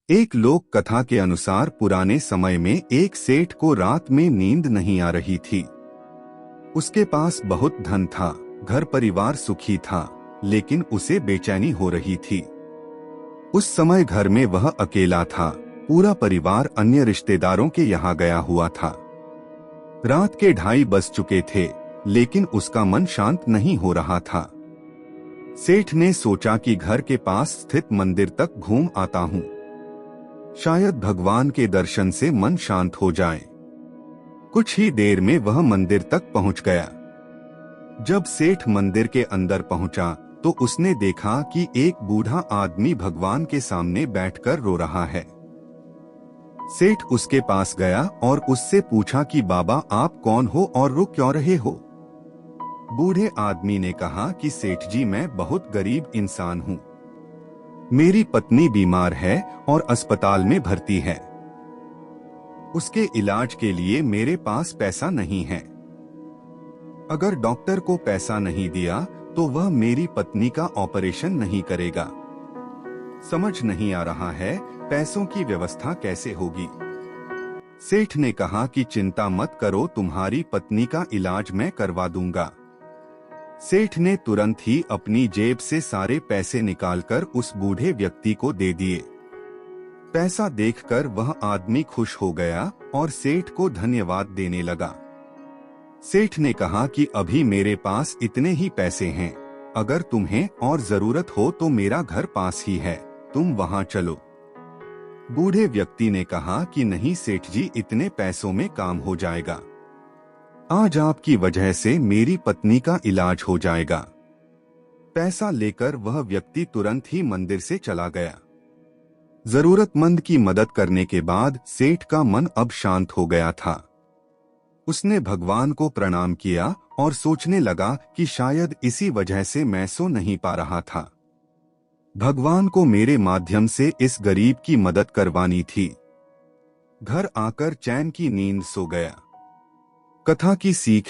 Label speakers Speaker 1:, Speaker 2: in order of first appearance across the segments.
Speaker 1: एक लोक कथा के अनुसार पुराने समय में एक सेठ को रात में नींद नहीं आ रही थी। उसके पास बहुत धन था, घर परिवार सुखी था, लेकिन उसे बेचैनी हो रही थी। उस समय घर में वह अकेला था। पूरा परिवार अन्य रिश्तेदारों के यहाँ गया हुआ था। रात के 2:30 बज चुके थे, लेकिन उसका मन शांत नहीं हो रहा था। सेठ ने सोचा कि घर के पास स्थित मंदिर तक घूम आता हूँ, शायद भगवान के दर्शन से मन शांत हो जाए। कुछ ही देर में वह मंदिर तक पहुंच गया। जब सेठ मंदिर के अंदर पहुंचा तो उसने देखा कि एक बूढ़ा आदमी भगवान के सामने बैठकर रो रहा है। सेठ उसके पास गया और उससे पूछा कि बाबा, आप कौन हो और रो क्यों रहे हो? बूढ़े आदमी ने कहा कि सेठ जी, मैं बहुत गरीब इंसान हूँ। मेरी पत्नी बीमार है और अस्पताल में भर्ती है। उसके इलाज के लिए मेरे पास पैसा नहीं है। अगर डॉक्टर को पैसा नहीं दिया तो वह मेरी पत्नी का ऑपरेशन नहीं करेगा। समझ नहीं आ रहा है पैसों की व्यवस्था कैसे होगी। सेठ ने कहा कि चिंता मत करो, तुम्हारी पत्नी का इलाज मैं करवा दूंगा। सेठ ने तुरंत ही अपनी जेब से सारे पैसे निकालकर उस बूढ़े व्यक्ति को दे दिए। पैसा देखकर वह आदमी खुश हो गया और सेठ को धन्यवाद देने लगा। सेठ ने कहा कि अभी मेरे पास इतने ही पैसे हैं, अगर तुम्हें और जरूरत हो तो मेरा घर पास ही है, तुम वहां चलो। बूढ़े व्यक्ति ने कहा कि नहीं सेठ जी, इतने पैसों में काम हो जाएगा। आज आपकी वजह से मेरी पत्नी का इलाज हो जाएगा। पैसा लेकर वह व्यक्ति तुरंत ही मंदिर से चला गया। जरूरतमंद की मदद करने के बाद सेठ का मन अब शांत हो गया था। उसने भगवान को प्रणाम किया और सोचने लगा कि शायद इसी वजह से मैं सो नहीं पा रहा था। भगवान को मेरे माध्यम से इस गरीब की मदद करवानी थी। घर आकर चैन की नींद सो गया। कथा की सीख।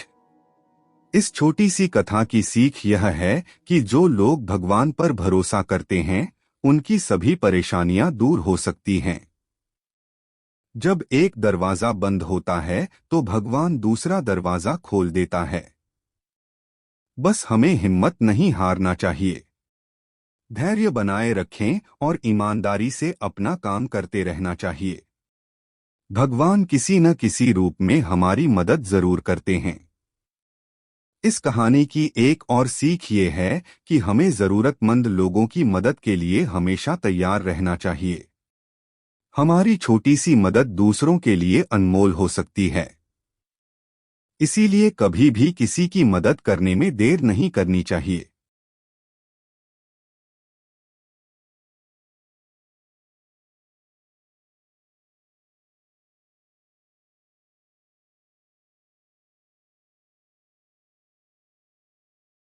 Speaker 1: इस छोटी सी कथा की सीख यह है कि जो लोग भगवान पर भरोसा करते हैं उनकी सभी परेशानियां दूर हो सकती हैं। जब एक दरवाजा बंद होता है तो भगवान दूसरा दरवाजा खोल देता है। बस हमें हिम्मत नहीं हारना चाहिए। धैर्य बनाए रखें और ईमानदारी से अपना काम करते रहना चाहिए। भगवान किसी न किसी रूप में हमारी मदद जरूर करते हैं। इस कहानी की एक और सीख ये है कि हमें जरूरतमंद लोगों की मदद के लिए हमेशा तैयार रहना चाहिए। हमारी छोटी सी मदद दूसरों के लिए अनमोल हो सकती है। इसीलिए कभी भी किसी की मदद करने में देर नहीं करनी चाहिए।